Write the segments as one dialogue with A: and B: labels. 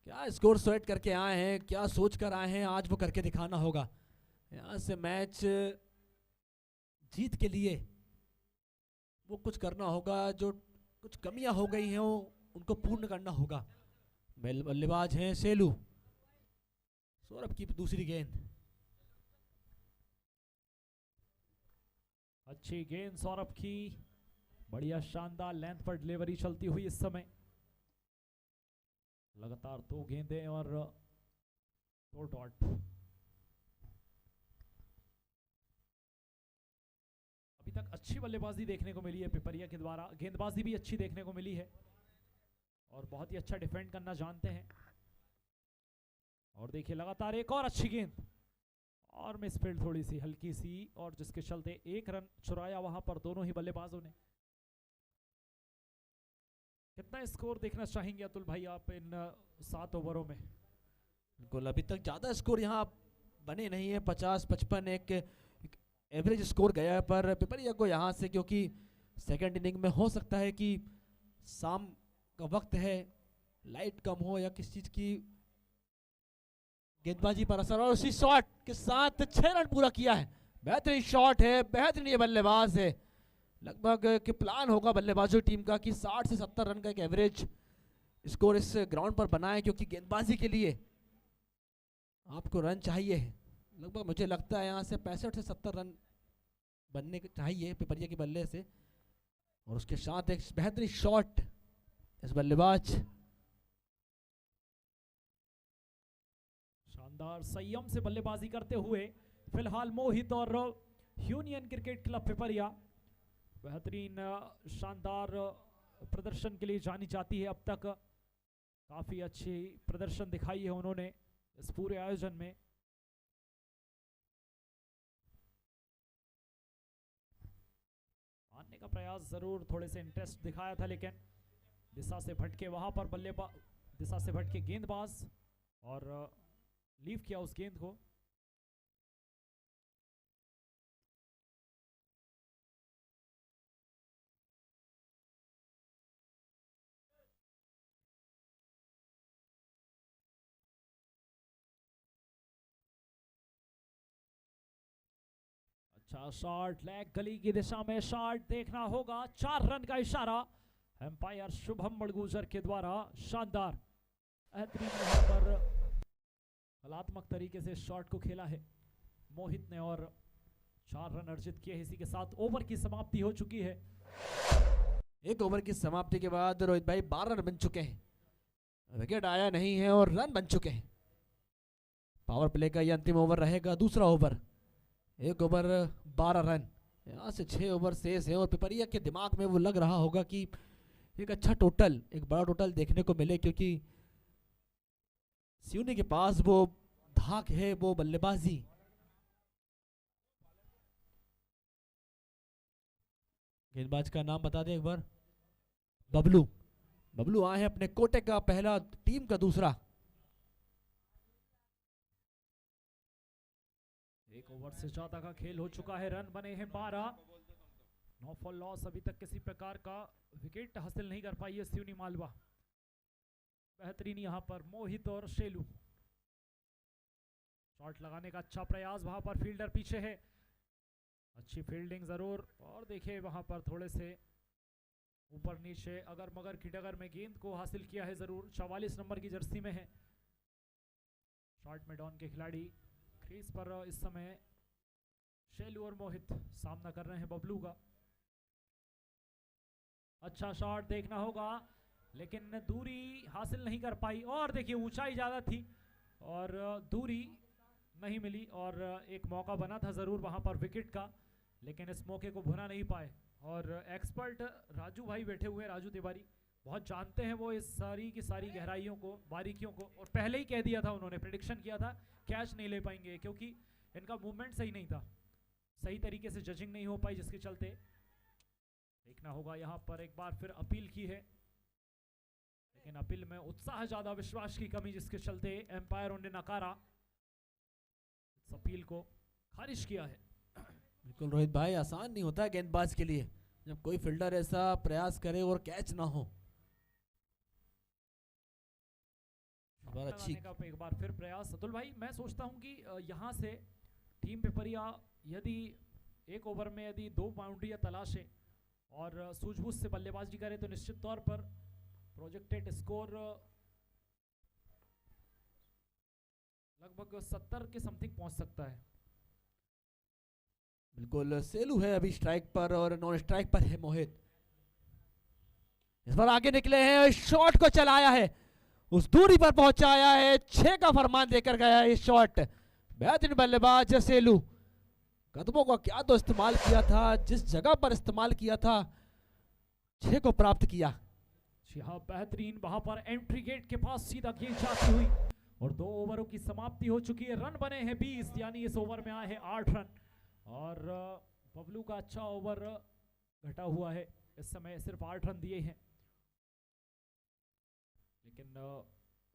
A: क्या score set करके आए हैं, क्या सोच कर आए हैं, आज वो करके दिखाना होगा। यहाँ से मैच जीत के लिए वो कुछ करना होगा, जो कुछ कमियां हो गई हैं उनको पूर्ण करना होगा। बल्लेबाज हैं सेलू। सौरभ की दूसरी गेंद,
B: अच्छी गेंद सौरभ की, बढ़िया शानदार लेंथ पर डिलीवरी चलती हुई इस समय। लगातार 2 गेंदें और 2 डॉट। अभी तक अच्छी बल्लेबाजी देखने को मिली है पिपरिया के द्वारा, गेंदबाजी भी अच्छी देखने को मिली है और बहुत ही अच्छा डिफेंड करना जानते हैं। और देखिए लगातार एक और अच्छी गेंद और मिसफील्ड थोड़ी सी हल्की सी, और जिसके चलते 1 रन चुराया वहां पर दोनों ही बल्लेबाजों ने। कितना स्कोर देखना चाहेंगे अतुल भाई आप इन 7 ओवरों में?
A: बिल्कुल अभी तक ज़्यादा स्कोर यहाँ बने नहीं है, 50-55 एक एवरेज स्कोर गया है, पर पिपरिया को यहाँ से, क्योंकि सेकंड इनिंग में हो सकता है कि शाम का वक्त है, लाइट कम हो या किसी चीज़ की गेंदबाजी पर असर, और उसी शॉट के साथ 6 रन पूरा किया है। बेहतरीन शॉट है, बेहतरीन ये बल्लेबाज है। लगभग कि प्लान होगा बल्लेबाजों टीम का कि 60 से 70 रन का एक एवरेज स्कोर इस ग्राउंड पर बनाए, क्योंकि गेंदबाजी के लिए आपको रन चाहिए। लगभग मुझे लगता है यहाँ से 65 से 70 रन बनने चाहिए पिपरिया के बल्ले से, और उसके साथ एक बेहतरीन शॉट इस बल्लेबाज।
B: शानदार संयम से बल्लेबाजी करते हुए फिलहाल मोहित और यूनियन क्रिकेट क्लब पिपरिया बेहतरीन शानदार प्रदर्शन के लिए जानी जाती है। अब तक काफी अच्छी प्रदर्शन दिखाई है उन्होंने इस पूरे आयोजन में। आने का प्रयास जरूर थोड़े से इंटरेस्ट दिखाया था, लेकिन दिशा से भटके वहां पर बल्लेबाज, दिशा से भटके गेंदबाज और लीव किया उस गेंद को। अच्छा शॉट, लेग गली की दिशा में शॉट देखना होगा, 4 रन का इशारा एम्पायर शुभम बड़गुजर के द्वारा। शानदार बेहतरीन यहाँ पर कलात्मक तरीके से शॉट को खेला है मोहित ने और 4 रन अर्जित किए। इसी के साथ ओवर की समाप्ति हो चुकी है।
A: एक ओवर की समाप्ति के बाद रोहित भाई 12 रन बन चुके हैं, विकेट आया नहीं है और रन बन चुके हैं। पावर प्ले का ये अंतिम ओवर रहेगा, दूसरा ओवर। 1 ओवर 12 रन, यहाँ से 6 ओवर शेष है, और पिपरिया के दिमाग में वो लग रहा होगा कि एक अच्छा टोटल, एक बड़ा टोटल देखने को मिले, क्योंकि सियूनी के पास वो धाक है, वो बल्लेबाजी। गेंदबाज का नाम बता दें एक बार। बबलू। बबलू आए हैं अपने कोटे का पहला, टीम का दूसरा।
B: 1 ओवर से ज्यादा का खेल हो चुका है, रन बने हैं 12। नो फॉर लॉस, अभी तक किसी प्रकार का विकेट हासिल नहीं कर पाई है सियूनी मालवा। बेहतरीन यहाँ पर मोहित और शेलू, शॉट लगाने का अच्छा प्रयास, वहां पर फील्डर पीछे है, अच्छी फील्डिंग जरूर। और देखिए वहां पर थोड़े से ऊपर नीचे अगर मगर की डगर में गेंद को हासिल किया है जरूर। 44 नंबर की जर्सी में है। शॉट में डॉन के खिलाड़ी क्रीज पर इस समय शेलू और मोहित सामना कर रहे हैं बबलू का। अच्छा शॉट देखना होगा, लेकिन दूरी हासिल नहीं कर पाई, और देखिए ऊंचाई ज्यादा थी और दूरी नहीं मिली, और एक मौका बना था जरूर वहां पर विकेट का, लेकिन इस मौके को भुना नहीं पाए। और एक्सपर्ट राजू भाई बैठे हुए हैं, राजू तिवारी, बहुत जानते हैं वो इस सारी की सारी गहराइयों को, बारीकियों को, और पहले ही कह दिया था उन्होंने, प्रेडिक्शन किया था कैच नहीं ले पाएंगे, क्योंकि इनका मूवमेंट सही नहीं था, सही तरीके से जजिंग नहीं हो पाई, जिसके चलते देखना होगा। यहाँ पर एक बार फिर अपील की है, लेकिन अपील में उत्साह ज्यादा, विश्वास की कमी, जिसके चलते एम्पायरों ने नकारा, इस अपील को खारिज किया है।
A: बिल्कुल रोहित भाई, आसान नहीं होता है गेंदबाज के लिए जब कोई फील्डर ऐसा प्रयास करे और कैच ना हो। बार अच्छी
B: लगाने का एक बार फिर प्रयास। अतुल भाई मैं सोचता हूं कि यहां से टीम पिपरिया यदि एक ओवर में यदि 2 बाउंड्रियां तलाशे और सूझबूझ से बल्लेबाजी करे तो निश्चित तौर पर प्रोजेक्टेड स्कोर लगभग 70 के समथिंग पहुंच सकता है।
A: बिल्कुल सेलू है अभी स्ट्राइक पर और नॉन स्ट्राइक पर है मोहित। इस बार आगे निकले हैं, शॉट को चलाया है, उस दूरी पर पहुंचाया है, 6 का फरमान देकर गया है। शॉट बेहतरीन बल्लेबाज सेलू, कदमों का क्या तो इस्तेमाल किया था, जिस जगह पर इस्तेमाल किया था 6 को प्राप्त किया।
B: जी हाँ, बेहतरीन वहां पर एंट्री गेट के पास सीधा गेंद जाती हुई और 2 ओवरों की समाप्ति हो चुकी है। रन बने हैं 20, यानी इस ओवर में आए हैं 8 रन और बबलू का अच्छा ओवर घटा हुआ है, इस समय सिर्फ 8 रन दिए हैं, लेकिन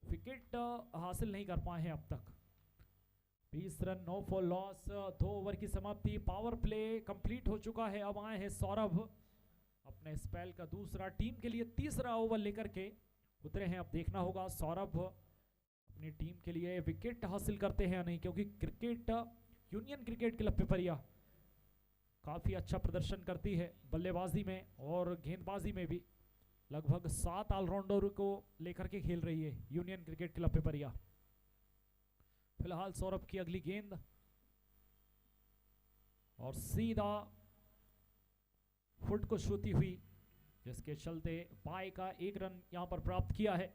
B: विकेट हासिल नहीं कर पाए हैं अब तक। 20 रन, 9 फॉर लॉस, 2 ओवर की समाप्ति। पावर प्ले कंप्लीट हो चुका है। अब आए हैं सौरभ अपने स्पेल का दूसरा, टीम के लिए तीसरा ओवर लेकर के उतरे हैं। अब देखना होगा सौरभ अपनी टीम के लिए विकेट हासिल करते हैं या नहीं, क्योंकि cricket union cricket club Pipariya काफी अच्छा प्रदर्शन करती है बल्लेबाजी में और गेंदबाजी में भी। लगभग 7 ऑलराउंडर को लेकर के खेल रही है यूनियन क्रिकेट क्लब पिपरिया। फिलहाल सौरभ की अगली गेंद और सीधा फुट को छूती हुई, जिसके चलते बाय का 1 रन यहां पर प्राप्त किया है।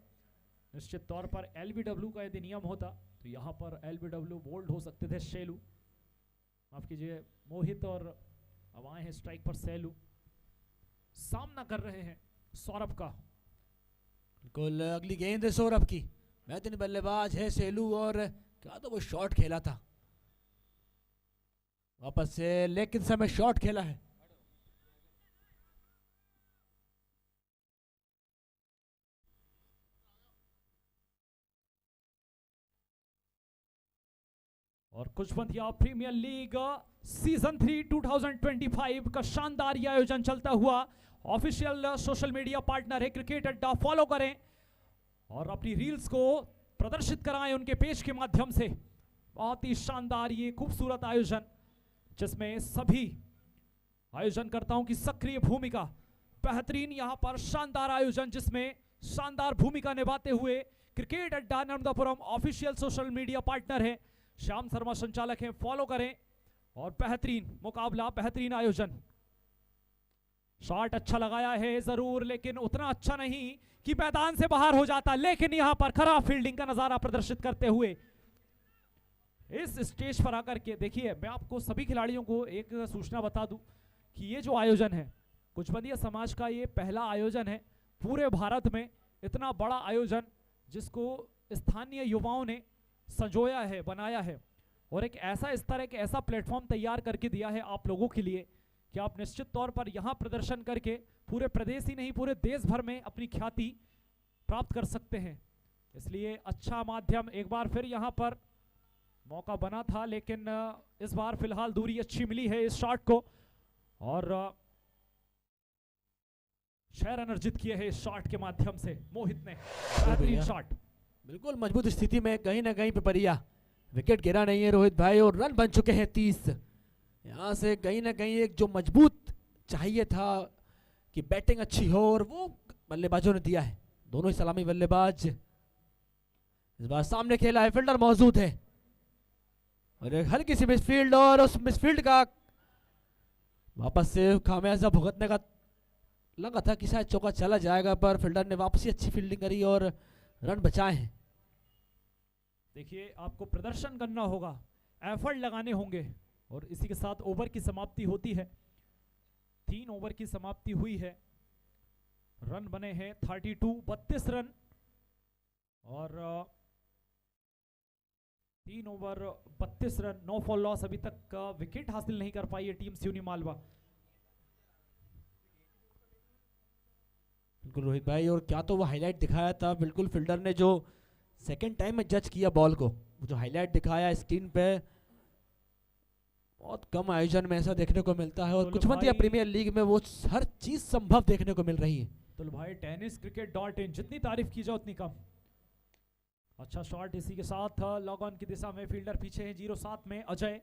B: निश्चित तौर पर एलबीडब्ल्यू का यदि नियम होता तो यहां पर एलबीडब्ल्यू बोल्ड हो सकते थे सेलू, माफ कीजिए मोहित, और अब आए हैं स्ट्राइक पर सेलू। सामना कर रहे हैं सौरभ का।
A: बिल्कुल अगली गेंद है सौरभ की, बेहतरीन बल्लेबाज है सेलू और क्या तो वो शॉट खेला था, वापस से लेकिन समय शॉट खेला है।
B: और कुचबंधिया प्रीमियर लीग सीजन 3 2025 का शानदार ये आयोजन चलता हुआ। ऑफिशियल सोशल मीडिया पार्टनर है क्रिकेट अड्डा, फॉलो करें और अपनी रील्स को प्रदर्शित कराएं उनके पेज के माध्यम से। बहुत ही शानदार ये खूबसूरत आयोजन, जिसमें सभी आयोजनकर्ताओं की सक्रिय भूमिका। बेहतरीन यहां पर शानदार आयोजन, जिसमें शानदार भूमिका निभाते हुए क्रिकेट अड्डा Narmadapuram official social media partner है, श्याम शर्मा संचालक हैं, फॉलो करें। और बेहतरीन मुकाबला, बेहतरीन आयोजन। शॉट अच्छा लगाया है जरूर, लेकिन उतना अच्छा नहीं कि मैदान से बाहर हो जाता, लेकिन यहां पर खराब फील्डिंग का नजारा प्रदर्शित करते हुए इस स्टेज पर आकर के देखिए। मैं आपको सभी खिलाड़ियों को एक सूचना बता दूं कि ये जो आयोजन है कुचबंधिया समाज का, ये पहला आयोजन है पूरे भारत में, इतना बड़ा आयोजन जिसको स्थानीय युवाओं ने संजोया है, बनाया है और एक ऐसा स्तर, एक ऐसा प्लेटफॉर्म तैयार करके दिया है आप लोगों के लिए कि आप निश्चित तौर पर यहां प्रदर्शन करके पूरे प्रदेश ही नहीं पूरे देश भर में अपनी ख्याति प्राप्त कर सकते हैं। इसलिए अच्छा माध्यम, एक बार फिर यहां पर मौका बना था, लेकिन इस बार फिलहाल दूरी अच्छी मिली है इस शॉट को और 6 रन अर्जित किए हैं इस शॉट के माध्यम से मोहित ने। बेहतरीन शॉट,
A: बिल्कुल मजबूत स्थिति में कहीं ना कहीं पिपरिया, विकेट गिरा नहीं है रोहित भाई और रन बन चुके हैं 30। यहाँ से कहीं ना कहीं एक जो मजबूत चाहिए था कि बैटिंग अच्छी हो और वो बल्लेबाजों ने दिया है। दोनों ही सलामी बल्लेबाज इस बार सामने खेला है, फील्डर मौजूद है और एक हल्की सी मिसफील्ड और उस मिसफील्ड का वापस से खामियाजा भुगतने का लगा था कि शायद चौका चला जाएगा, पर फील्डर ने वापस ही अच्छी फील्डिंग करी और रन बचाए हैं।
B: देखिए आपको प्रदर्शन करना होगा, एफर्ट लगाने होंगे और इसी के साथ ओवर की समाप्ति होती है। 3 ओवर की समाप्ति हुई है, रन बने हैं 32 रन और 3 ओवर 32 रन, 9 फॉर लॉस। अभी तक विकेट हासिल नहीं कर पाई है टीम सिवनी मालवा।
A: बिल्कुल रोहित भाई, और क्या तो वो हाईलाइट दिखाया था, बिल्कुल फील्डर ने जो सेकंड टाइम में जज किया बॉल को, जो हाईलाइट दिखाया स्क्रीन पे, बहुत कम आयोजन में ऐसा देखने को मिलता है और कुचबंधिया प्रीमियर लीग में वो हर चीज संभव देखने को मिल रही है।
B: तो भाई tenniscricket.in, जितनी तारीफ की जाए उतनी कम। अच्छा शॉट इसी के साथ लॉग ऑन की दिशा में फील्डर पीछे हैं 0-7 में अजय।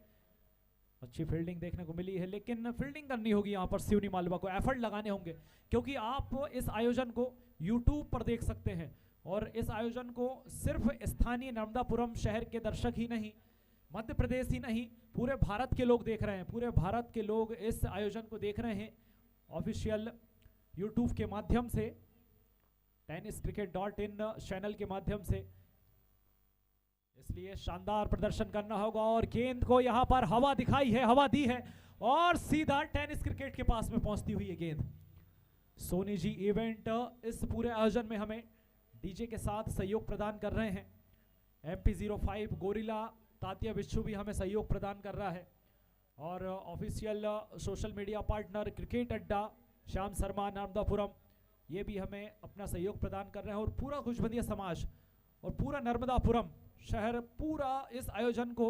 B: अच्छी फील्डिंग देखने को मिली है, लेकिन फील्डिंग करनी होगी यहाँ पर सिवनी मालवा को, एफर्ट लगाने होंगे, क्योंकि आप इस आयोजन को यूट्यूब पर देख सकते हैं और इस आयोजन को सिर्फ स्थानीय नर्मदापुरम शहर के दर्शक ही नहीं, मध्य प्रदेश ही नहीं, पूरे भारत के लोग देख रहे हैं। पूरे भारत के लोग इस आयोजन को देख रहे हैं ऑफिशियल यूट्यूब के माध्यम से, tenniscricket.in चैनल के माध्यम से, इसलिए शानदार प्रदर्शन करना होगा। और गेंद को यहां पर हवा दिखाई है, हवा दी है और सीधा टेनिस क्रिकेट के पास में पहुंचती हुई है गेंद। सोनी जी इवेंट इस पूरे आयोजन में हमें डीजे के साथ सहयोग प्रदान कर रहे हैं। MP05 गोरिल्ला तात्या बिच्छू भी हमें सहयोग प्रदान कर रहा है और official social media partner cricket अड्डा श्याम शर्मा नर्मदापुरम, ये भी हमें अपना सहयोग प्रदान कर रहे हैं। और पूरा खुशबंदिया समाज और पूरा नर्मदापुरम शहर पूरा इस आयोजन को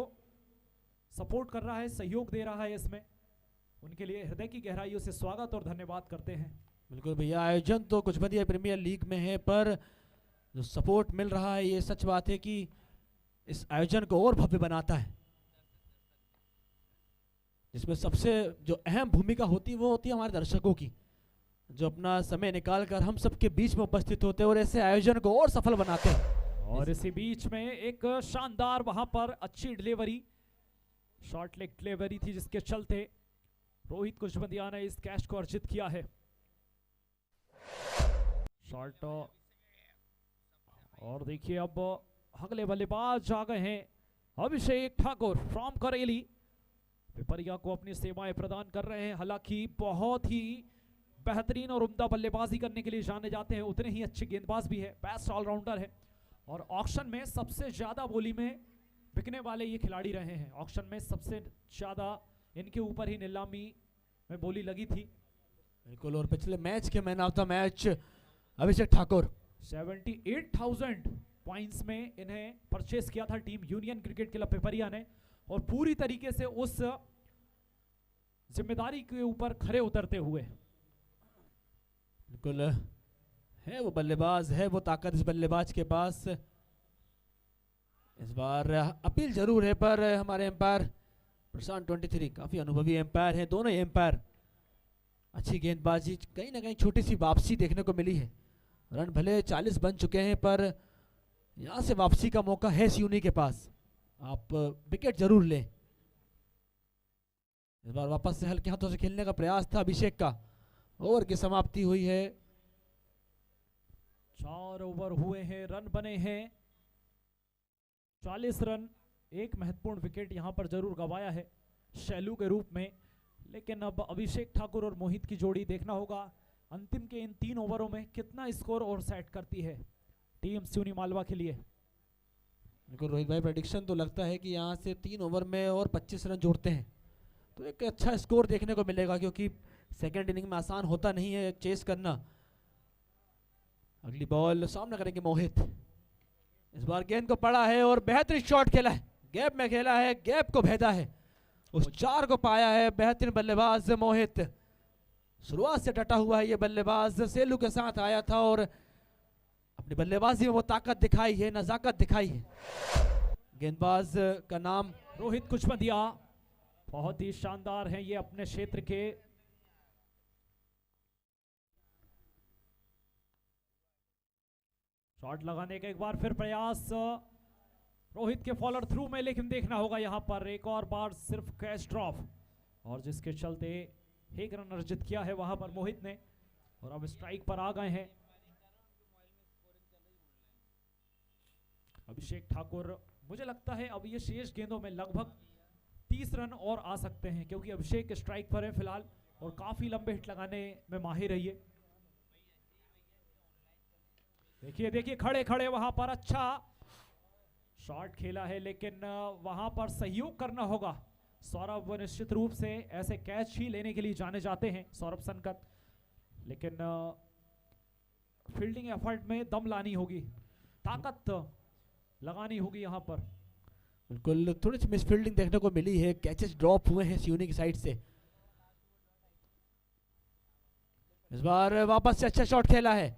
B: सपोर्ट कर रहा है, सहयोग दे रहा है इसमें। उनके लिए हृदय की गहराइयों से स्वागत और धन्यवाद करते हैं।
A: बिल्कुल भैया, आयोजन तो खुशबंदिया प्रीमियर लीग में है, पर जो सपोर्ट मिल रहा है ये सच बात है कि इस आयोजन को और भव्य बनाता है। जिसमें सबसे जो अहम भूमिका होती है वो होती है हमारे दर्शकों की, जो अपना समय निकालकर हम सबके बीच में उपस्थित होते हैं और ऐसे आयोजन को और सफल बनाते हैं।
B: और इसी बीच में एक शानदार वहां पर अच्छी डिलीवरी, शॉर्ट लेग डिलीवरी थी जिसके चलते रोहित कुशबंदिया ने इस कैच को अर्जित किया है। शॉर्ट और देखिए अब अगले बल्लेबाज आ गए हैं अभिषेक ठाकुर फ्रॉम करेली, पिपरिया को अपनी सेवाएं प्रदान कर रहे हैं। हालांकि बहुत ही बेहतरीन और उम्दा बल्लेबाजी करने के लिए जाने जाते हैं, उतने ही अच्छे गेंदबाज भी है, बेस्ट ऑलराउंडर है और ऑक्शन में सबसे ज्यादा बोली में बिकने वाले ये खिलाड़ी रहे हैं। ऑक्शन में सबसे ज्यादा इनके ऊपर ही नीलामी में बोली लगी थी।
A: बिल्कुल, और पिछले मैच के man of the match Abhishek Thakur
B: 78,000 points में इन्हें परचेस किया था team union cricket club Pipariya ने, और पूरी तरीके से उस जिम्मेदारी के ऊपर खरे उतरते हुए।
A: बिल्कुल है वो बल्लेबाज, है वो ताकत इस बल्लेबाज के पास। इस बार अपील जरूर है, पर हमारे एम्पायर प्रशांत 23 काफी अनुभवी एम्पायर हैं। दोनों एम्पायर अच्छी गेंदबाजी, कहीं ना कहीं छोटी सी वापसी देखने को मिली है। रन भले 40 बन चुके हैं, पर यहां से वापसी का मौका है सिवनी के पास, आप विकेट जरूर लें। इस बार वापस से हल्के हाथों से खेलने का प्रयास था अभिषेक का। ओवर की समाप्ति हुई है,
B: 4 ओवर हुए हैं, रन बने हैं 40 रन। एक महत्वपूर्ण विकेट यहां पर जरूर गंवाया है शैलू के रूप में, लेकिन अब अभिषेक ठाकुर और मोहित की जोड़ी देखना होगा अंतिम के इन 3 ओवरों में कितना स्कोर और सेट करती है टीम सिवनी मालवा के लिए।
A: बिल्कुल रोहित भाई, प्रेडिक्शन तो लगता है कि यहाँ से 3 ओवर में और 25 रन जोड़ते हैं तो एक अच्छा स्कोर देखने को मिलेगा, क्योंकि सेकेंड इनिंग में आसान होता नहीं है चेस करना। अगली बॉल सामना करेंगे मोहित। इस बार गेंद को पड़ा है और बेहतरीन शॉट खेला है, गैप में खेला है, गैप को भेदा है, उस 4 को पाया है। बेहतरीन बल्लेबाज मोहित, शुरुआत से डटा हुआ है ये बल्लेबाज, सेलू के साथ आया था और अपनी बल्लेबाजी में वो ताकत दिखाई है, नजाकत दिखाई है। गेंदबाज का नाम
B: रोहित कुशबंदिया, बहुत ही शानदार हैं ये अपने क्षेत्र के। शॉट लगाने का एक बार फिर प्रयास रोहित के फॉलोअर थ्रू में, लेकिन देखना होगा यहां पर एक और बार सिर्फ कैच ड्रॉप, और जिसके चलते एक रन अर्जित किया है वहां पर मोहित ने, और अब स्ट्राइक पर आ गए हैं अभिषेक ठाकुर। मुझे लगता है अब ये शेष गेंदों में लगभग 30 रन और आ सकते हैं, क्योंकि अभिषेक स्ट्राइक पर है फिलहाल और काफी लंबे हिट लगाने में माहिर है ये। देखिए देखिए खड़े खड़े वहां पर अच्छा शॉट खेला है, लेकिन वहां पर सहयोग करना होगा। सौरभ निश्चित रूप से ऐसे कैच ही लेने के लिए जाने जाते हैं सौरभ सनकत, लेकिन फील्डिंग एफर्ट में दम लानी होगी, ताकत लगानी होगी यहां पर।
A: बिल्कुल, थोड़ी सी मिसफील्डिंग देखने को मिली है, कैचेस ड्रॉप हुए हैं सिवनी की साइड से। इस बार वापस से अच्छा शॉट खेला है,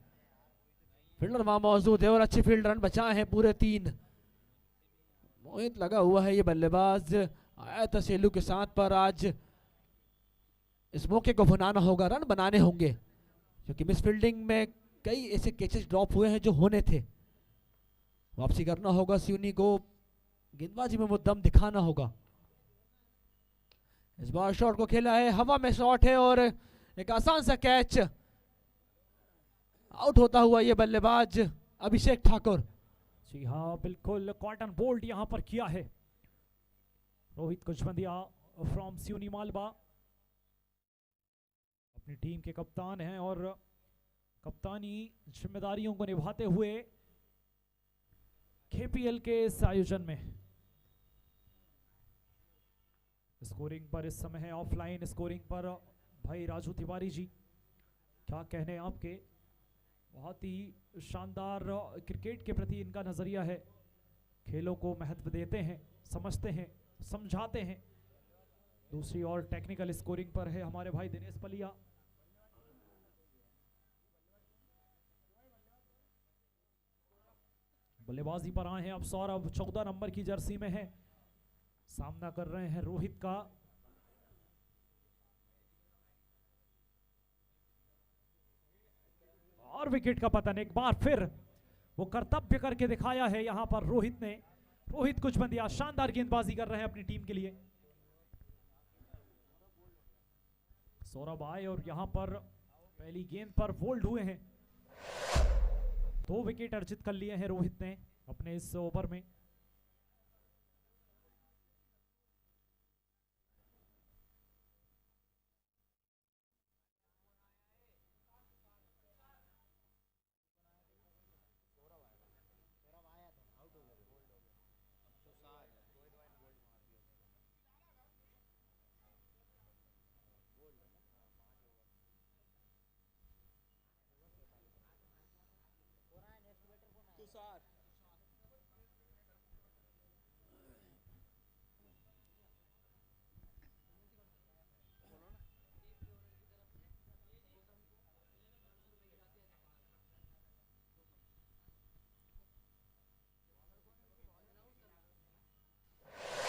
A: फील्डर वहां मौजूद है और अच्छी फील्ड रन बचाए हैं पूरे 3। मोहित लगा हुआ है, ये बल्लेबाज आया था सेलू के साथ, पर आज इस मौके को भुनाना होगा, रन बनाने होंगे, क्योंकि मिस फील्डिंग में कई ऐसे कैचेस ड्रॉप हुए हैं जो होने थे। वापसी करना होगा सियूनी को, गेंदबाजी में वो दम दिखाना होगा। इस बार शॉट को खेला है, हवा में शॉट है और एक आसान सा कैच। आउट होता हुआ ये बल्लेबाज अभिषेक ठाकुर।
B: जी हाँ, बिल्कुल कॉटन बोल्ड यहाँ पर किया है रोहित कुचबंदिया फ्रॉम सियूनी मालवा। अपनी टीम के कप्तान हैं और कप्तानी जिम्मेदारियों को निभाते हुए केपीएल के इस आयोजन में स्कोरिंग पर इस समय है ऑफलाइन स्कोरिंग पर भाई राजू तिवारी जी, क्या कहने आपके? बहुत ही शानदार क्रिकेट के प्रति इनका नजरिया है, खेलों को महत्व देते हैं, समझते हैं, समझाते हैं। दूसरी ओर टेक्निकल स्कोरिंग पर है हमारे भाई दिनेश पलिया। बल्लेबाजी पर आए हैं अब सौरभ, 14 नंबर की जर्सी में है, सामना कर रहे हैं रोहित का। और विकेट का पतन, एक बार फिर वो कर्तव्य करके दिखाया है यहां पर रोहित ने। रोहित कुचबंदिया शानदार गेंदबाजी कर रहे हैं अपनी टीम के लिए। सौरभ आए और यहां पर पहली गेंद पर बोल्ड हुए हैं। 2 विकेट अर्जित कर लिए हैं रोहित ने अपने इस ओवर में।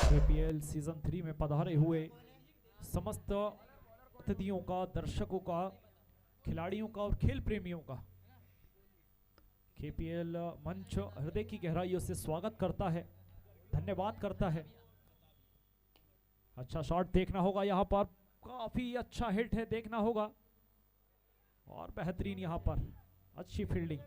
B: केपीएल सीजन 3 में पधारे हुए समस्त अतिथियों का, दर्शकों का, खिलाड़ियों का और खेल प्रेमियों का केपीएल मंच हृदय की गहराइयों से स्वागत करता है, धन्यवाद करता है। अच्छा शॉट देखना होगा यहाँ पर, काफी अच्छा हिट है, देखना होगा। और बेहतरीन यहाँ पर अच्छी फील्डिंग।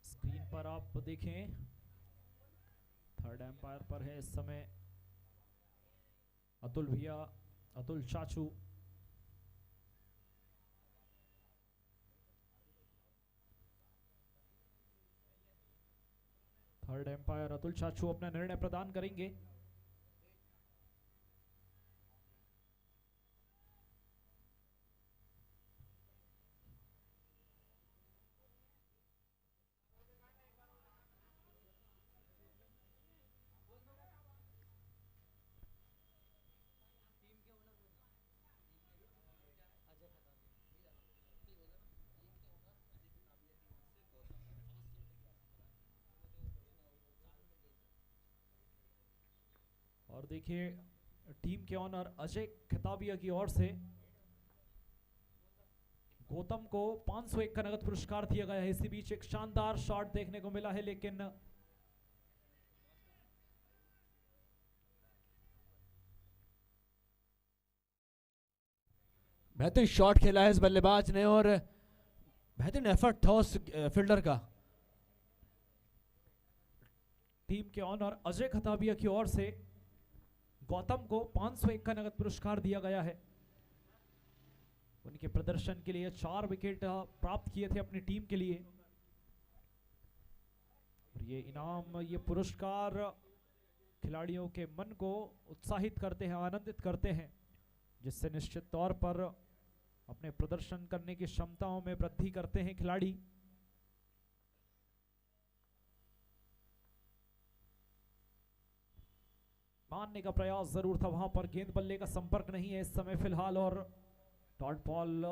B: स्क्रीन पर आप देखें, थर्ड एम्पायर पर है इस समय अतुल भैया, अतुल चाचू। थर्ड एम्पायर अतुल चाचू अपना निर्णय प्रदान करेंगे। और देखिए टीम के ऑनर अजय खिताबिया की ओर से गौतम को 501 का नगद पुरस्कार दिया गया है। इसी बीच एक शानदार शॉट देखने को मिला है, लेकिन
A: बेहतरीन शॉट खेला है इस बल्लेबाज ने और बेहतरीन एफर्ट था उस फील्डर का।
B: टीम के ऑनर अजय खताबिया की ओर से गौतम को 501 का नगद पुरस्कार दिया गया है। उनके प्रदर्शन के लिए 4 विकेट प्राप्त किए थे अपनी टीम के लिए। और ये इनाम, ये पुरस्कार खिलाड़ियों के मन को उत्साहित करते हैं, आनंदित करते हैं, जिससे निश्चित तौर पर अपने प्रदर्शन करने की क्षमताओं में वृद्धि करते हैं खिलाड़ी। मारने का प्रयास जरूर था वहां पर, गेंद बल्ले का संपर्क नहीं है इस समय फिलहाल, और डॉट बॉल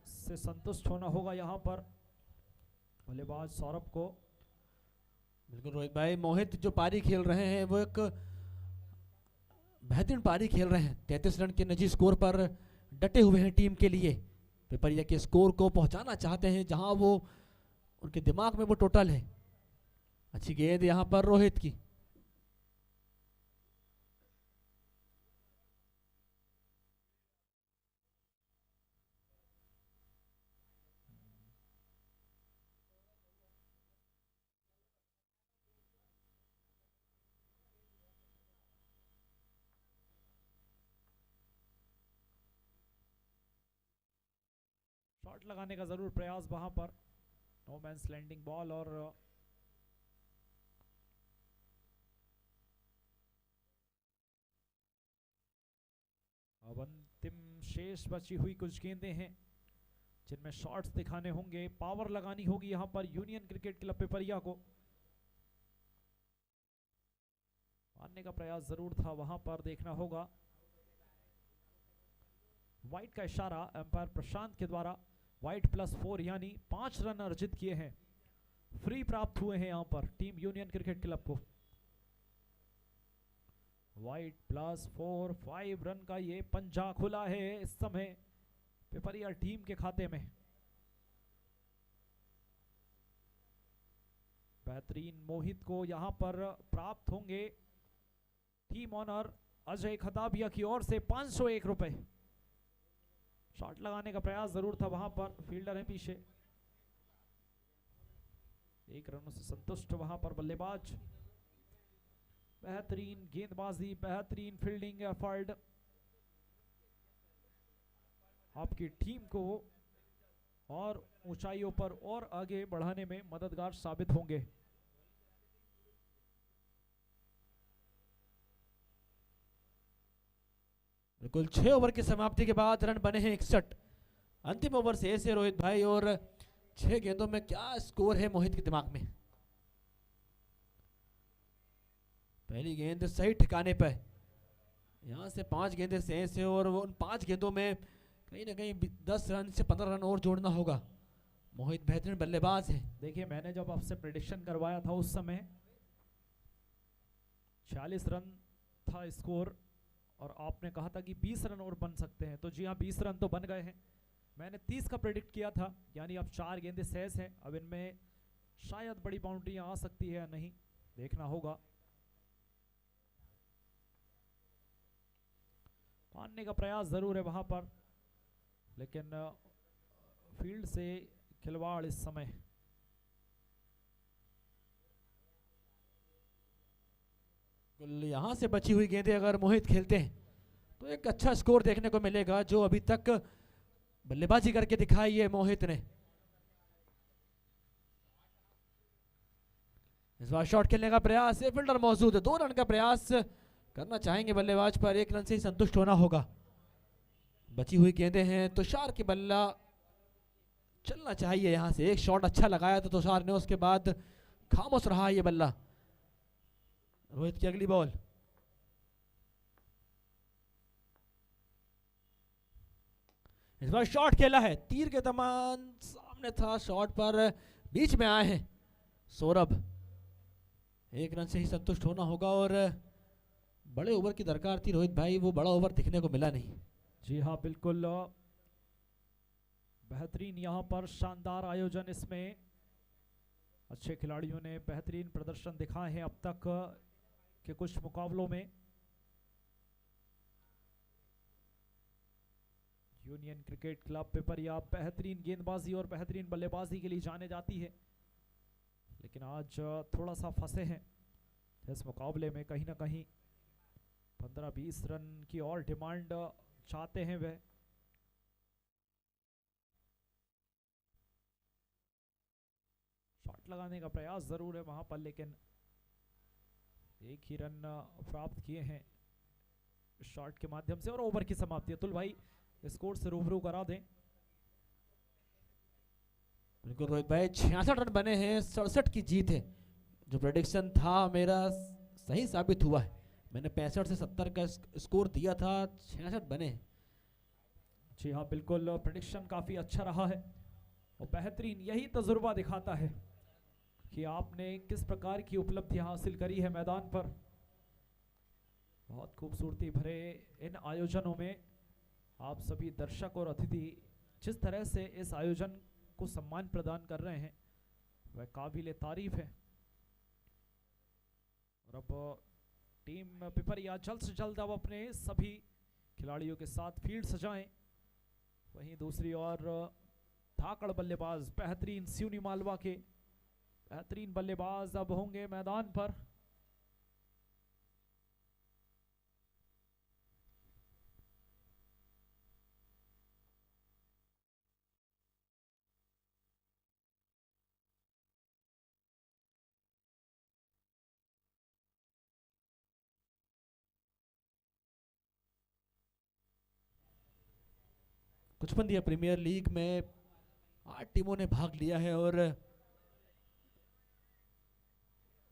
B: से संतुष्ट होना होगा यहां पर बल्लेबाज सौरभ को।
A: बिल्कुल रोहित भाई, मोहित जो पारी खेल रहे हैं वो एक बेहतरीन पारी खेल रहे हैं। 33 रन के निजी स्कोर पर डटे हुए हैं टीम के लिए। पिपरिया के स्कोर को पहुंचाना चाहते हैं जहां वो उनके दिमाग में वो टोटल है। अच्छी गेंद यहां पर रोहित की।
B: शॉट लगाने का जरूर प्रयास वहां पर, नो मैंस लैंडिंग बॉल, और अब अंतिम शेष बची हुई कुछ गेंदें हैं जिनमें शॉट्स दिखाने होंगे, पावर लगानी होगी यहां पर यूनियन क्रिकेट क्लब पिपरिया को। मारने का प्रयास जरूर था वहां पर, देखना होगा। वाइट का इशारा एम्पायर प्रशांत के द्वारा, वाइट +4 यानी 5 रन अर्जित किए हैं, फ्री प्राप्त हुए हैं यहां पर टीम यूनियन क्रिकेट क्लब को। वाइट +4, 5 रन का ये पंजा खुला है इस समय पिपरिया टीम के खाते में। बेहतरीन मोहित को यहां पर प्राप्त होंगे टीम ऑनर अजय खताबिया की ओर से 501 रुपए। शॉट लगाने का प्रयास जरूर था वहां पर, फील्डर है पीछे, 1 रनों से संतुष्ट वहां पर बल्लेबाज। बेहतरीन गेंदबाजी, बेहतरीन फील्डिंग एफर्ट आपकी टीम को और ऊंचाइयों पर और आगे बढ़ाने में मददगार साबित होंगे।
A: बिल्कुल 6 ओवर की समाप्ति के बाद रन बने हैं 61। अंतिम ओवर से ऐसे रोहित भाई, और 6 गेंदों में क्या स्कोर है मोहित के दिमाग में। पहली गेंद सही ठिकाने पर, यहां से 5 गेंदें शेष है और वो उन 5 गेंदों में कहीं ना कहीं 10 रन से 15 रन और जोड़ना होगा। मोहित बेहतरीन बल्लेबाज है।
B: देखिए मैंने जब आपसे प्रेडिक्शन करवाया था उस समय 46 रन था स्कोर, और आपने कहा था कि 20 रन और बन सकते हैं, तो जी हाँ 20 रन तो बन गए हैं। मैंने 30 का प्रेडिक्ट किया था, यानी अब 4 गेंदें शेष हैं, अब इनमें शायद बड़ी बाउंड्रियां आ सकती है या नहीं, देखना होगा। मारने का प्रयास जरूर है वहां पर, लेकिन फील्ड से खिलवाड़ इस समय।
A: यहां से बची हुई गेंदें अगर मोहित खेलते हैं तो एक अच्छा स्कोर देखने को मिलेगा, जो अभी तक बल्लेबाजी करके दिखाई है मोहित ने। इस बार शॉट खेलने का प्रयास है, फील्डर मौजूद है, 2 रन का प्रयास करना चाहेंगे बल्लेबाज, पर 1 रन से ही संतुष्ट होना होगा। बची हुई गेंदें हैं, तुषार की बल्ला चलना चाहिए यहां से। एक शॉट अच्छा लगाया था तुषार ने, उसके बाद खामोश रहा ये बल्ला। रोहित की अगली बॉल, इस बार शॉट खेला है, तीर के तमान सामने था, शॉट पर बीच में आए हैं सौरभ। 1 रन से ही संतुष्ट होना होगा, और बड़े ओवर की दरकार थी रोहित भाई, वो बड़ा ओवर दिखने को मिला नहीं।
B: जी हाँ बिल्कुल, बेहतरीन यहाँ पर शानदार आयोजन, इसमें अच्छे खिलाड़ियों ने बेहतरीन प्रदर्शन दिखाए हैं अब तक के कुछ मुकाबलों में। यूनियन क्रिकेट क्लब पिपरिया बेहतरीन गेंदबाजी और बेहतरीन बल्लेबाजी के लिए जाने जाती है, लेकिन आज थोड़ा सा फंसे हैं इस मुकाबले में। कहीं ना कहीं 15-20 रन की और डिमांड चाहते हैं वह। शॉट लगाने का प्रयास जरूर है वहां पर, लेकिन 1 ही रन प्राप्त किए हैं शॉट के माध्यम से, और ओवर की समाप्ति। अतुल भाई स्कोर से रूबरू करा दें।
A: बिल्कुल रोहित भाई, 66 रन बने हैं, 67 की जीत है। जो प्रेडिक्शन था मेरा सही साबित हुआ है। मैंने 65 से 70 का स्कोर दिया था, 66 बने।
B: जी हाँ बिल्कुल, प्रेडिक्शन काफ़ी अच्छा रहा है और बेहतरीन। यही तजुर्बा दिखाता है कि आपने किस प्रकार की उपलब्धि हासिल करी है मैदान पर। बहुत खूबसूरती भरे इन आयोजनों में आप सभी दर्शक और अतिथि जिस तरह से इस आयोजन को सम्मान प्रदान कर रहे हैं वह काबिल तारीफ है। और अब टीम पिपरिया जल्द से जल्द अब अपने सभी खिलाड़ियों के साथ फील्ड सजाएं। वहीं दूसरी ओर धाकड़ बल्लेबाज बेहतरीन सिवनी मालवा के बेहतरीन बल्लेबाज अब होंगे मैदान पर।
A: कुचबंदिया प्रीमियर लीग में 8 टीमों ने भाग लिया है और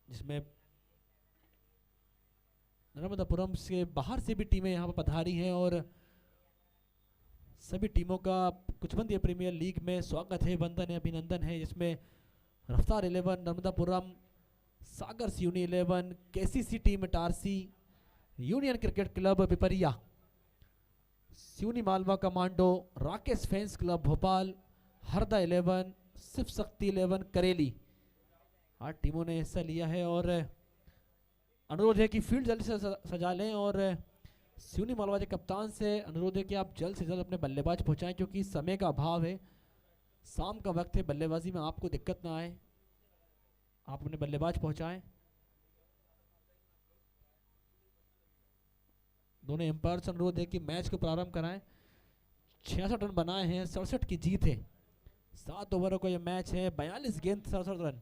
A: जिसमें नर्मदापुरम से बाहर से भी टीमें यहाँ पर पधारी हैं और सभी टीमों का कुचबंदिया प्रीमियर लीग में स्वागत है, वंदन है, अभिनंदन है। जिसमें रफ्तार 11 Narmadapuram, Sagar Seoni 11, KCC team Itarsi, union cricket club Pipariya, Seoni Malwa commando, Rakesh fans club Bhopal, Harda 11, Shiv Shakti 11 करेली। 8 टीमों ने हिस्सा लिया है और अनुरोध है कि फील्ड जल्द से सजा लें और सियूनी मालवा के कप्तान से अनुरोध है कि आप जल्द से जल्द अपने बल्लेबाज पहुंचाएं क्योंकि समय का अभाव है, शाम का वक्त है, बल्लेबाजी में आपको दिक्कत ना आए, आप अपने बल्लेबाज पहुंचाएं। दोनों एम्पायर से अनुरोध है कि मैच को प्रारंभ कराएं। 66 रन बनाए हैं, 67 की जीत है। 7 ओवरों का यह मैच है, 42 गेंद 67 रन।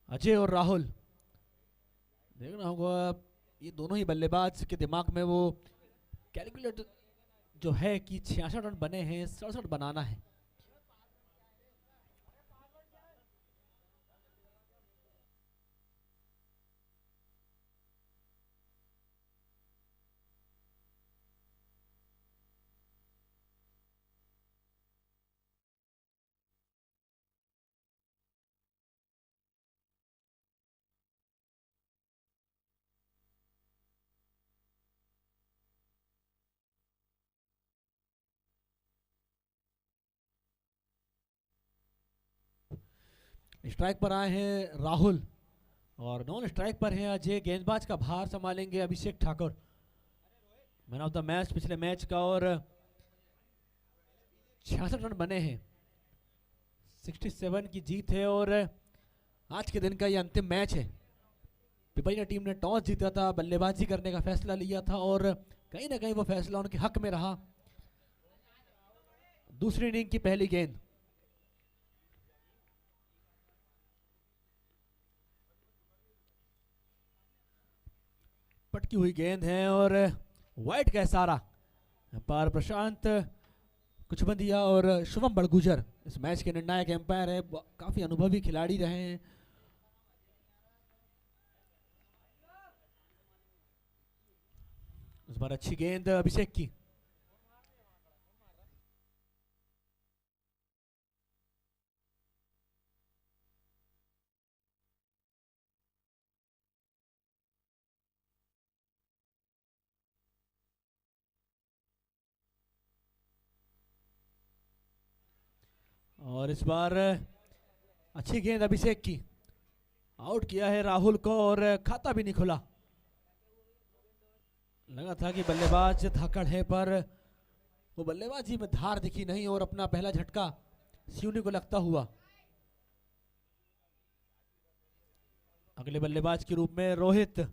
A: अजय और राहुल, देखना होगा ये दोनों ही बल्लेबाज के दिमाग में वो कैलकुलेट जो है कि 66 रन बने हैं, 67 बनाना है। स्ट्राइक पर आए हैं राहुल और नॉन स्ट्राइक पर हैं अजय। गेंदबाज का भार संभालेंगे Abhishek Thakur, man of the match पिछले मैच का। और 66 रन बने हैं, 67 की जीत है और आज के दिन का ये अंतिम मैच है। पिपरिया टीम ने टॉस जीता था, बल्लेबाजी करने का फैसला लिया था और कहीं ना कहीं वो फैसला उनके हक में रहा। दूसरी इनिंग की पहली गेंद, पटकी हुई गेंद है और वाइट का इशारा पर प्रशांत कुचबंदिया और शुभम बड़गुजर इस मैच के निर्णायक एम्पायर है, काफी अनुभवी खिलाड़ी रहे हैं। इस बार अच्छी गेंद अभिषेक की, और इस बार अच्छी गेंद अभिषेक की, आउट किया है राहुल को और खाता भी नहीं खुला। लगा था कि बल्लेबाज धाकड़ है पर वो बल्लेबाजी में धार दिखी नहीं और अपना पहला झटका सियूनी को लगता हुआ। अगले बल्लेबाज के रूप में रोहित,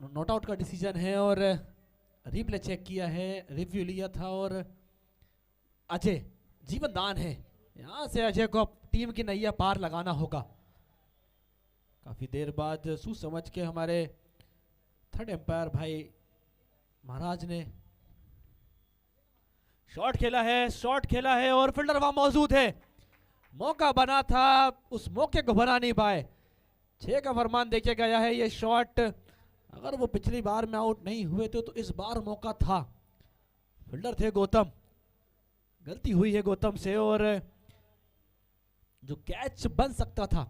A: नॉट आउट का डिसीजन है और रिप्ले चेक किया है, रिव्यू लिया था और अजय जीवन दान है। यहाँ से अजय को टीम की नैया पार लगाना होगा। काफी देर बाद सोच समझ के हमारे थर्ड एम्पायर भाई महाराज ने शॉट खेला है और फील्डर वहां मौजूद है। मौका बना था, उस मौके को बना नहीं पाए। 6 का फरमान देखे गया है। ये शॉट अगर वो पिछली बार में आउट नहीं हुए थे तो इस बार मौका था। फील्डर थे गौतम, गलती हुई है गौतम से और जो कैच बन सकता था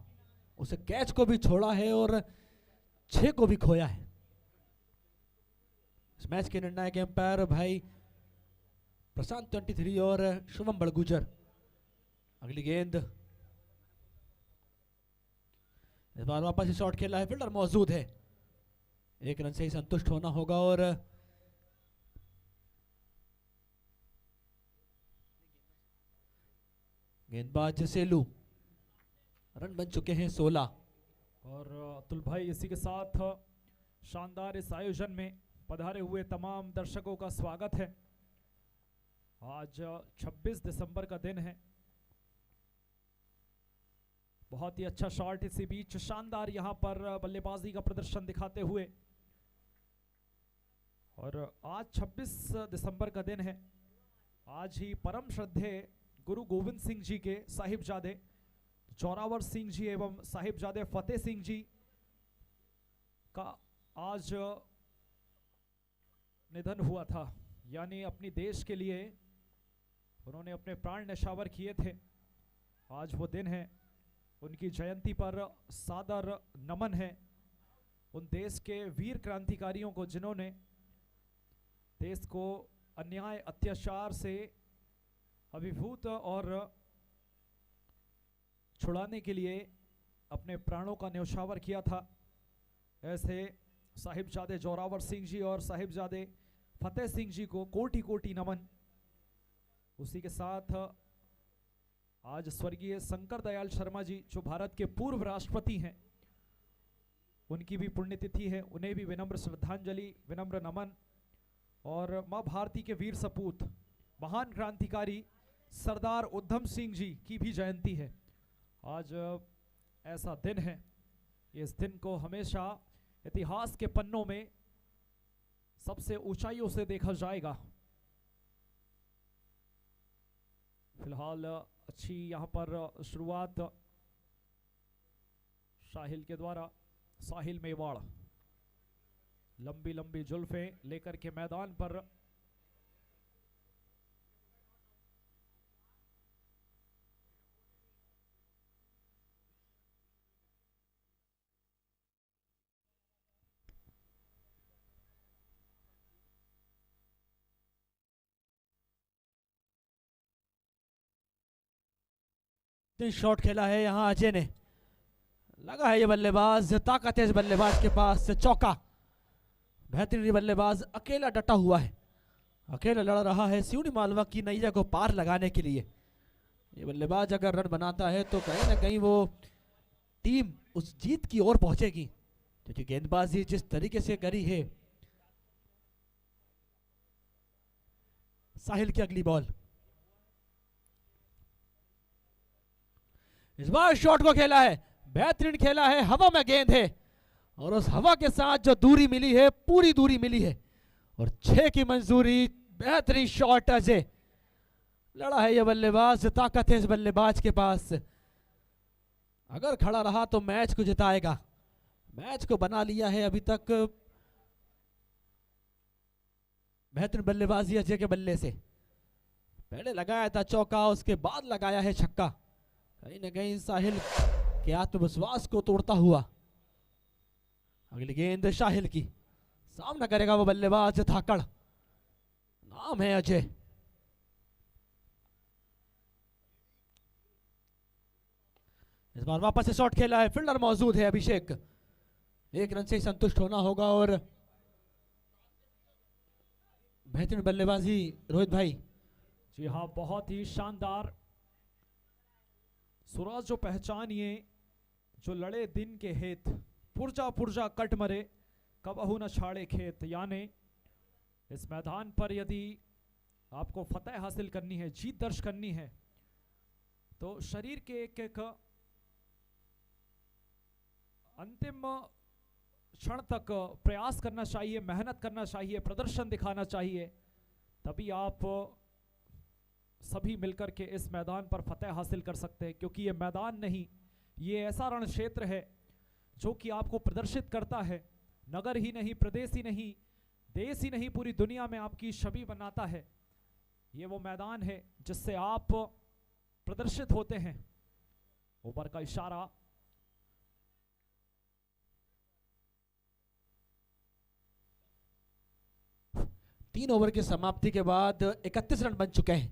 A: उसे कैच को भी छोड़ा है और 6 को भी खोया है। इस मैच के निर्णायक एम्पायर भाई प्रशांत 23 और शुभम बड़गुजर। अगली गेंद, इस बार वापस से शॉट खेला है, फील्डर मौजूद है। 1 रन से ही संतुष्ट होना होगा और गेंदबाज सेलू, रन बन चुके हैं 16।
B: और अतुल भाई इसी के साथ शानदार इस आयोजन में पधारे हुए तमाम दर्शकों का स्वागत है। आज 26 दिसंबर का दिन है। बहुत ही अच्छा शॉट इसी बीच, शानदार यहां पर बल्लेबाजी का प्रदर्शन दिखाते हुए। और आज 26 दिसंबर का दिन है। आज ही परम श्रद्धेय गुरु गोविंद सिंह जी के साहिबजादे जोरावर सिंह जी एवं साहिबजादे फतेह सिंह जी का आज निधन हुआ था। यानी अपनी देश के लिए उन्होंने अपने प्राण न्यौछावर किए थे। आज वो दिन है, उनकी जयंती पर सादर नमन है उन देश के वीर क्रांतिकारियों को जिन्होंने देश को अन्याय अत्याचार से अभिभूत और छुड़ाने के लिए अपने प्राणों का न्यौछावर किया था। ऐसे साहिबजादे जोरावर सिंह जी और साहिबजादे फतेह सिंह जी को कोटि कोटि नमन। उसी के साथ आज स्वर्गीय शंकर दयाल शर्मा जी जो भारत के पूर्व राष्ट्रपति हैं, उनकी भी पुण्यतिथि है। उन्हें भी विनम्र श्रद्धांजलि, विनम्र नमन। और मां भारती के वीर सपूत महान क्रांतिकारी सरदार उधम सिंह जी की भी जयंती है। आज ऐसा दिन है, इस दिन को हमेशा इतिहास के पन्नों में सबसे ऊंचाइयों से देखा जाएगा। फिलहाल अच्छी यहां पर शुरुआत साहिल के द्वारा। साहिल मेवाड़ लंबी लंबी जुल्फें लेकर के मैदान पर
A: शॉट खेला है यहाँ अजय ने। लगा है ये बल्लेबाज, ताकत है इस बल्लेबाज के पास। चौका, बेहतरीन बल्लेबाज अकेला डटा हुआ है, अकेला लड़ रहा है सिवनी मालवा की नैया को पार लगाने के लिए। ये बल्लेबाज अगर रन बनाता है तो कहीं ना कहीं वो टीम उस जीत की ओर पहुंचेगी, क्योंकि गेंदबाजी जिस तरीके से करी है। साहिल की अगली बॉल, इस बार शॉट को खेला है, बेहतरीन खेला है। हवा में गेंद है और उस हवा के साथ जो दूरी मिली है पूरी दूरी मिली है और 6 की मंजूरी। बेहतरीन शॉट अजय, लड़ा है ये बल्लेबाज, ताकत है इस बल्लेबाज के पास। अगर खड़ा रहा तो मैच को जिताएगा। मैच को बना लिया है अभी तक। बेहतरीन बल्लेबाजी अजय के बल्ले से। पहले लगाया था चौका, उसके बाद लगाया है छक्का। कहीं ना कहीं साहिल के आत्मविश्वास को तोड़ता हुआ। अगली गेंद साहिल की, सामना करेगा वो बल्लेबाज धाकड़, नाम है अजय। इस बार वापस से शॉट खेला है, फील्डर मौजूद है अभिषेक। 1 रन से ही संतुष्ट होना होगा और बेहतरीन बल्लेबाजी रोहित भाई।
B: जी हाँ, बहुत ही शानदार। सूरज जो पहचानिए जो लड़े दिन के हेत, पुरजा पुरजा कट मरे कबहू न छाड़े खेत, यानी इस मैदान पर यदि आपको फतेह हासिल करनी है, जीत दर्ज करनी है, तो शरीर के एक एक अंतिम क्षण तक प्रयास करना चाहिए, मेहनत करना चाहिए, प्रदर्शन दिखाना चाहिए, तभी आप सभी मिलकर के इस मैदान पर फतेह हासिल कर सकते हैं। क्योंकि ये मैदान नहीं, ये ऐसा रण क्षेत्र है जो कि आपको प्रदर्शित करता है, नगर ही नहीं, प्रदेश ही नहीं, देश ही नहीं, पूरी दुनिया में आपकी छवि बनाता है। ये वो मैदान है जिससे आप प्रदर्शित होते हैं। ऊपर का इशारा,
A: 3 ओवर की समाप्ति के बाद 31 रन बन चुके हैं।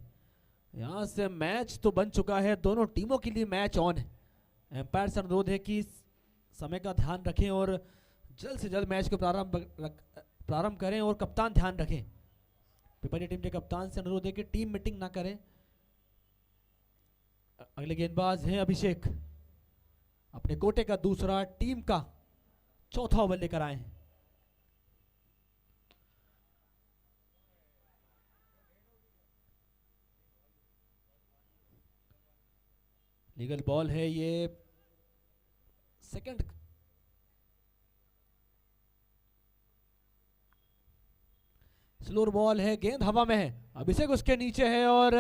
A: यहां से मैच तो बन चुका है, दोनों टीमों के लिए मैच ऑन है। एम्पायर से अनुरोध है कि समय का ध्यान रखें और जल्द से जल्द मैच को प्रारंभ करें और कप्तान ध्यान रखें। पिपरिया टीम के कप्तान से अनुरोध है कि टीम मीटिंग ना करें। अगले गेंदबाज हैं अभिषेक, अपने कोटे का दूसरा, टीम का चौथा ओवर लेकर आए हैं। लीगल बॉल है ये, सेकंड स्लोर बॉल है, गेंद हवा में है, अभिषेक उसके नीचे है और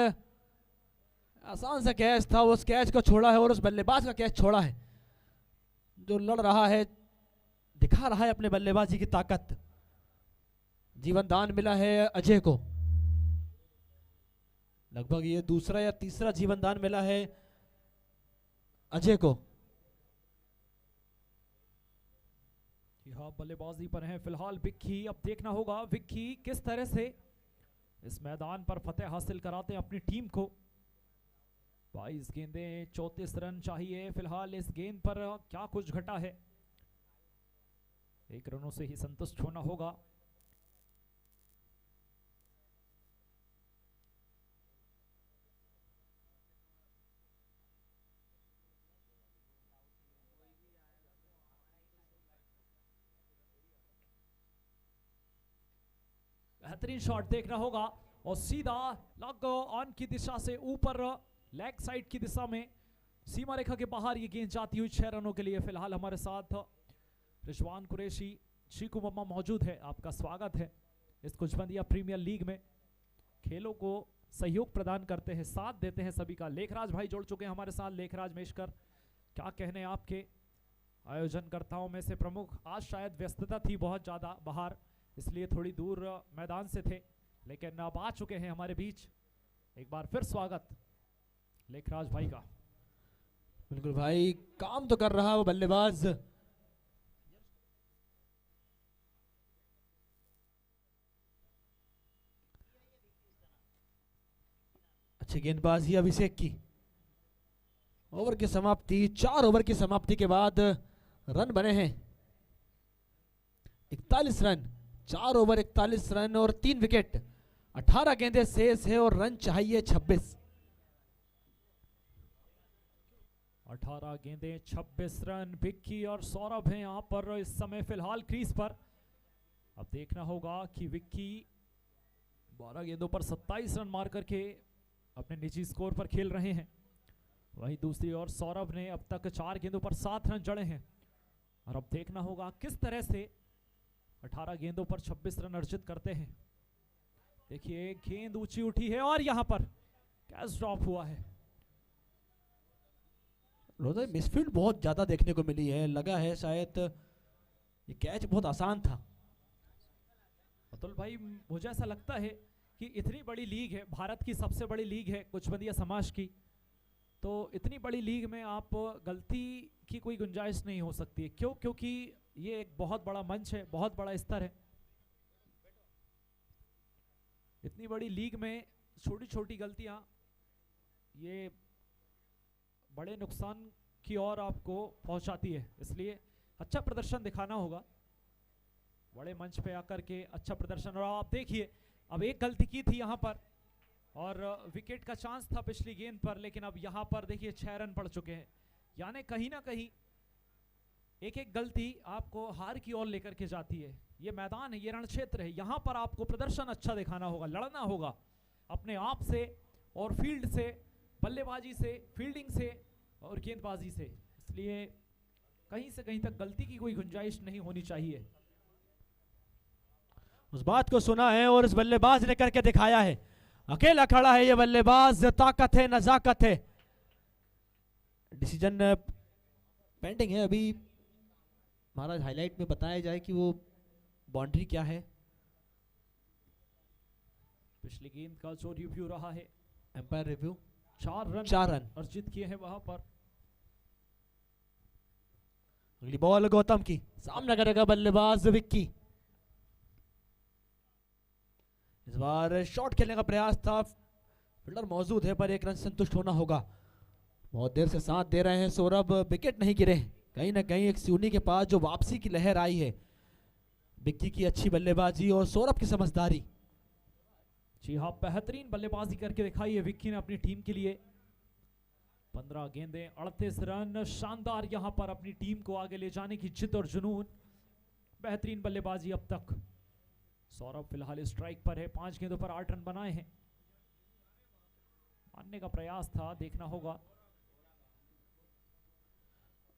A: आसान सा कैच था, उस कैच को छोड़ा है और उस बल्लेबाज का कैच छोड़ा है जो लड़ रहा है, दिखा रहा है अपने बल्लेबाजी की ताकत। जीवन दान मिला है अजय को, लगभग ये दूसरा या तीसरा जीवन दान मिला है अजय को।
B: यहाँ बल्लेबाजी पर है फिलहाल विक्की। अब देखना होगा विक्की किस तरह से इस मैदान पर फतेह हासिल कराते हैं अपनी टीम को। 22 गेंदें, 34 रन चाहिए फिलहाल। इस गेंद पर क्या कुछ घटा है, 1 रनों से ही संतुष्ट होना होगा। बेहतरीन शॉट देखना होगा और सीधा लॉक ऑन की दिशा से ऊपर लेग साइड की दिशा में सीमा रेखा के बाहर ये गेंद जाती हुई 6 रनों के लिए। फिलहाल हमारे साथ रिजवान कुरैशी, चीकू मम्मा मौजूद है। आपका स्वागत है इस कुचबंदिया प्रीमियर लीग में। खेलों को सहयोग प्रदान करते हैं, साथ देते हैं सभी का। लेखराज भाई जुड़ चुके हैं हमारे साथ। लेखराज मेशकर, क्या कहने आपके? आयोजनकर्ताओं में से प्रमुख। आज शायद व्यस्तता थी बहुत ज़्यादा बाहर, इसलिए थोड़ी दूर मैदान से थे, लेकिन अब आ चुके हैं हमारे बीच। एक बार फिर स्वागत लेखराज भाई का।
A: बिल्कुल भाई, काम तो कर रहा है वो बल्लेबाज। अच्छी गेंदबाजी अभिषेक की। ओवर की समाप्ति, 4 ओवर की समाप्ति के बाद रन बने हैं 41 रन। 4 ओवर 41 रन और 3 विकेट। 18 गेंदें शेष है और रन चाहिए 26।
B: 18 गेंदें 26 रन। विक्की और सौरभ हैं यहाँ पर इस समय फिलहाल क्रीज पर। अब देखना होगा कि विक्की 12 गेंदों पर 27 रन मार करके अपने निजी स्कोर पर खेल रहे हैं। वहीं दूसरी ओर सौरभ ने अब तक 4 गेंदों पर 7 रन जड़े हैं। और अब देखना होगा किस तरह से 18 गेंदों पर 26 रन अर्जित करते हैं। देखिए गेंद ऊंची उठी है और यहां पर कैच ड्रॉप हुआ है।
A: मिसफील्ड बहुत ज्यादा देखने को मिली है, लगा है शायद ये कैच बहुत आसान था।
B: अतुल भाई, मुझे ऐसा लगता है कि इतनी बड़ी लीग है, भारत की सबसे बड़ी लीग है कुचबंदिया समाज की, तो इतनी बड़ी लीग में आप गलती की कोई गुंजाइश नहीं हो सकती है। क्यों? क्योंकि ये एक बहुत बड़ा मंच है, बहुत बड़ा स्तर है। इतनी बड़ी लीग में छोटी छोटी गलतियां ये बड़े नुकसान की ओर आपको पहुंचाती है, इसलिए अच्छा प्रदर्शन दिखाना होगा बड़े मंच पे आकर के, अच्छा प्रदर्शन। और आप देखिए अब एक गलती की थी यहाँ पर और विकेट का चांस था पिछली गेंद पर, लेकिन अब यहाँ पर देखिए 6 रन पड़ चुके हैं। यानी कहीं ना कहीं एक एक गलती आपको हार की ओर लेकर के जाती है। ये मैदान है, ये रण क्षेत्र है, यहाँ पर आपको प्रदर्शन अच्छा दिखाना होगा, लड़ना होगा अपने आप से और फील्ड से, बल्लेबाजी से, फील्डिंग से और गेंदबाजी से। इसलिए कहीं से कहीं तक गलती की कोई गुंजाइश नहीं होनी चाहिए।
A: उस बात को सुना है और इस बल्लेबाज ने करके दिखाया है। अकेला खड़ा है ये बल्लेबाज, ताकत है, नजाकत है। डिसीजन पेंडिंग है अभी, महाराज हाईलाइट में बताया जाए कि वो बाउंड्री क्या है।
B: पिछली गेंद का जो रिव्यू रहा है,
A: एम्पायर रिव्यू
B: 4 रन अर्जित किए हैं वहां पर।
A: अगली बॉल गौतम की, सामना करेगा बल्लेबाज विक्की। इस बार शॉट खेलने का प्रयास था, फील्डर मौजूद है पर एक रन संतुष्ट होना होगा। बहुत देर से साथ दे रहे हैं सौरभ, विकेट नहीं गिरे। कहीं ना कहीं एक सूनी के पास जो वापसी की लहर आई है, विक्की की अच्छी बल्लेबाजी और सौरभ की समझदारी।
B: जी हाँ, बेहतरीन बल्लेबाजी करके दिखाई है विक्की ने अपनी टीम के लिए। 15 गेंदें 38 रन, शानदार यहां पर अपनी टीम को आगे ले जाने की जिद और जुनून। बेहतरीन बल्लेबाजी अब तक। सौरभ फिलहाल स्ट्राइक पर है, 5 गेंदों पर 8 रन बनाए हैं। मानने का प्रयास था, देखना होगा।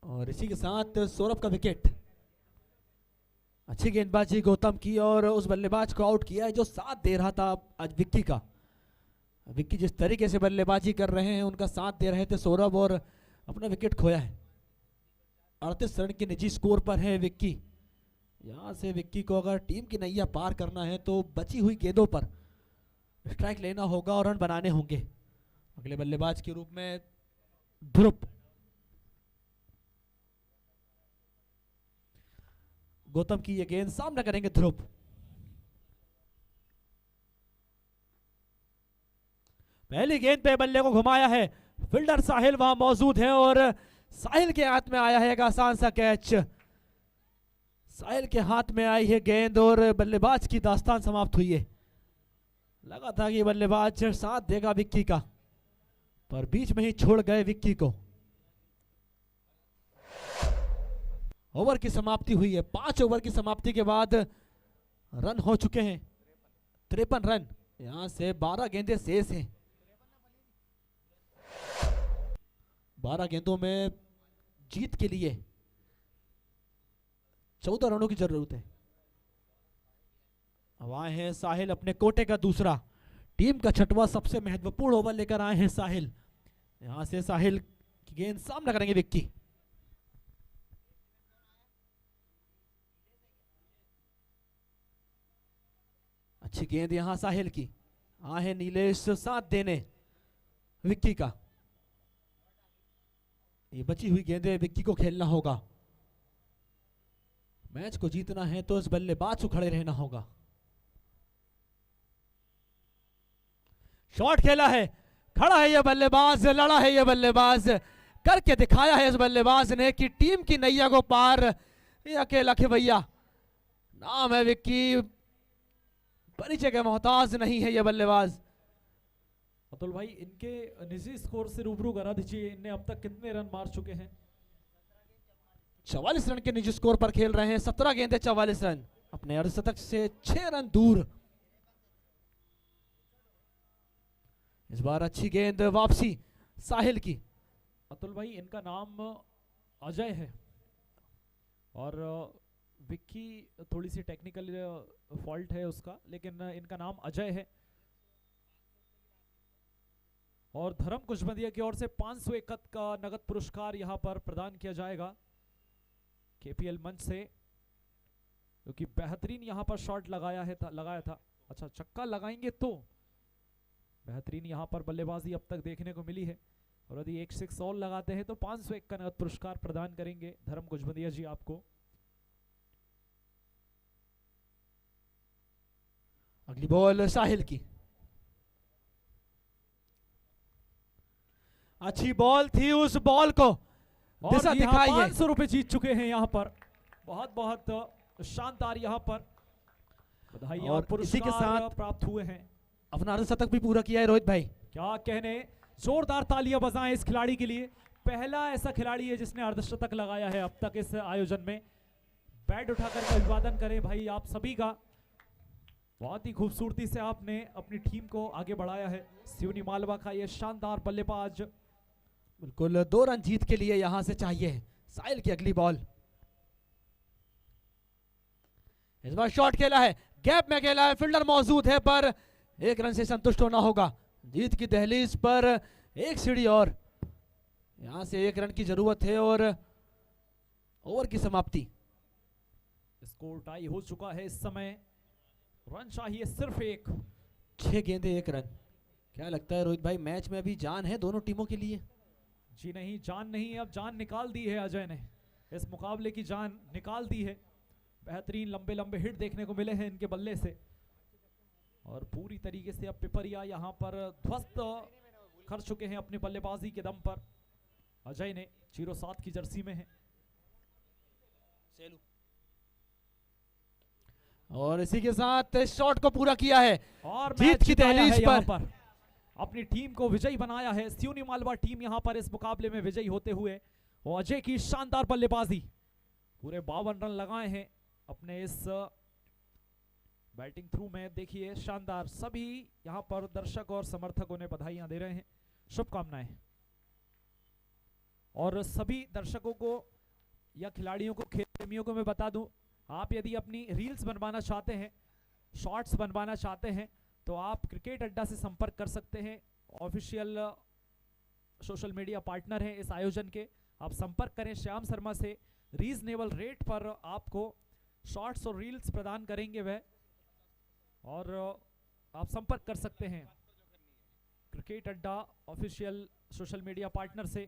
A: और इसी के साथ सौरभ का विकेट। अच्छी गेंदबाजी गौतम की और उस बल्लेबाज को आउट किया है जो साथ दे रहा था आज विक्की का। विक्की जिस तरीके से बल्लेबाजी कर रहे हैं, उनका साथ दे रहे थे सौरभ और अपना विकेट खोया है। 38 रन के निजी स्कोर पर है विक्की। यहां से विक्की को अगर टीम की नैया पार करना है तो बची हुई गेंदों पर स्ट्राइक लेना होगा और रन बनाने होंगे। अगले बल्लेबाज के रूप में ध्रुव। गौतम की ये गेंद, सामना करेंगे ध्रुव। पहली गेंद पे बल्ले को घुमाया है, फील्डर साहिल वहां मौजूद है और साहिल के हाथ में आया है एक आसान सा कैच। साहिल के हाथ में आई है गेंद और बल्लेबाज की दास्तान समाप्त हुई है। लगा था कि बल्लेबाज साथ देगा विक्की का, पर बीच में ही छोड़ गए विक्की को। ओवर की समाप्ति हुई है। 5 ओवर की समाप्ति के बाद रन हो चुके हैं 53 रन। यहां से 12 गेंदें शेष हैं। 12 गेंदों में जीत के लिए 14 रनों की जरूरत है। अब आए हैं साहिल अपने कोटे का दूसरा, टीम का 6वां सबसे महत्वपूर्ण ओवर लेकर आए हैं साहिल। यहां से साहिल की गेंद, सामना करेंगे विक्की। अच्छी गेंद यहां साहिल की। आए हैं नीलेश साथ देने विक्की का। ये बची हुई गेंदें विक्की को खेलना होगा। मैच को जीतना है तो इस बल्लेबाज को खड़े रहना होगा। शॉट खेला है, खड़ा है ये बल्लेबाज, लड़ा है ये बल्लेबाज। करके दिखाया है इस बल्लेबाज ने कि टीम की नैया को पार ये अकेला खिवैया। नाम है विक्की, परिचय के मोहताज नहीं है ये बल्लेबाज।
B: अतुल भाई, इनके निजी स्कोर से रूबरू करा दीजिए, इनने अब तक कितने रन मार चुके हैं?
A: 44 रन के निजी स्कोर पर खेल रहे हैं। 17 गेंदें 44 रन, अपने अर्धशतक से 6 रन दूर। इस बार अच्छी गेंद, वापसी साहिल की।
B: अतुल भाई, इनका नाम अजय है और विक्की थोड़ी सी टेक्निकल फॉल्ट है उसका, लेकिन इनका नाम अजय है। और धर्म कुशबंदिया की ओर से 571 का नगद पुरस्कार यहां पर प्रदान किया जाएगा केपीएल मंच से, क्योंकि बेहतरीन यहां पर शॉट लगाया था। अच्छा, छक्का लगाएंगे तो बेहतरीन यहां पर बल्लेबाजी अब तक देखने को मिली है। और यदि 1 6 और लगाते हैं तो 501 का नगद पुरस्कार प्रदान करेंगे धर्म कुशबंदिया जी आपको।
A: अगली बॉल साहिल की। अच्छी बॉल थी, उस बॉल को दिशा दिखाई है।
B: 500 रुपए जीत चुके हैं यहाँ पर। बहुत बहुत शानदार यहाँ पर बधाई और
A: इसी के साथ
B: प्राप्त हुए हैं।
A: अपना अर्धशतक भी पूरा किया है रोहित भाई।
B: क्या कहने, जोरदार तालियां बजाएं इस खिलाड़ी के लिए। पहला ऐसा खिलाड़ी है जिसने अर्धशतक लगाया है अब तक इस आयोजन में। बैट उठाकर के अभिवादन करें भाई आप सभी का। बहुत ही खूबसूरती से आपने अपनी टीम को आगे बढ़ाया है। सिवनी मालवा का ये शानदार बल्लेबाज।
A: बिल्कुल 2 रन जीत के लिए यहां से चाहिए। साहिल की अगली बॉल, इस बार शॉट खेला है, गैप में खेला है, फील्डर मौजूद है पर 1 रन से संतुष्ट होना होगा। जीत की दहलीज पर 1 सीढ़ी और, यहां से 1 रन की जरूरत है और ओवर की समाप्ति।
B: स्कोर टाई हो चुका है इस समय, रन चाहिए सिर्फ 1।
A: 6 गेंदे 1 रन। क्या लगता है रोहित भाई, मैच में अभी जान है दोनों टीमों के लिए?
B: जी नहीं, जान नहीं, अब जान निकाल दी है अजय ने, इस मुकाबले की जान निकाल दी है। बेहतरीन लंबे लंबे हिट देखने को मिले हैं इनके बल्ले से और पूरी तरीके से अब पिपरिया यहाँ पर ध्वस्त कर चुके हैं अपनी बल्लेबाजी के दम पर। अजय ने 07 की जर्सी में है
A: और इसी के साथ शॉट को पूरा किया है
B: और
A: जीत की दहलीज
B: पर अपनी टीम को विजयी बनाया है। सिवनी मालवा टीम यहां पर इस मुकाबले में विजयी होते हुए, और अजय की शानदार बल्लेबाजी, पूरे 52 रन लगाए हैं अपने इस बैटिंग थ्रू में। देखिए शानदार, सभी यहां पर दर्शक और समर्थक उन्हें बधाइयां दे रहे हैं, शुभकामनाएं। और सभी दर्शकों को या खिलाड़ियों को, खेल प्रेमियों को मैं बता दूं, आप यदि अपनी रील्स बनवाना चाहते हैं, शॉर्ट्स बनवाना चाहते हैं, तो आप क्रिकेट अड्डा से संपर्क कर सकते हैं। ऑफिशियल सोशल मीडिया पार्टनर हैं इस आयोजन के। आप संपर्क करें श्याम शर्मा से, रीजनेबल रेट पर आपको शॉर्ट्स और रील्स प्रदान करेंगे वह, और आप संपर्क कर सकते हैं क्रिकेट अड्डा ऑफिशियल सोशल मीडिया पार्टनर से,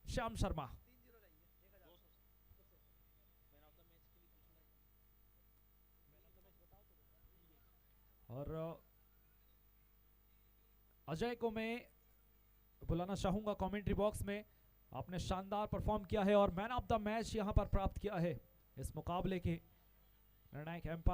B: श्याम शर्मा। और अजय को मैं बुलाना चाहूंगा कमेंट्री बॉक्स में। आपने शानदार परफॉर्म किया है और मैन ऑफ द मैच यहां पर प्राप्त किया है इस मुकाबले के निर्णायक एम्पायर।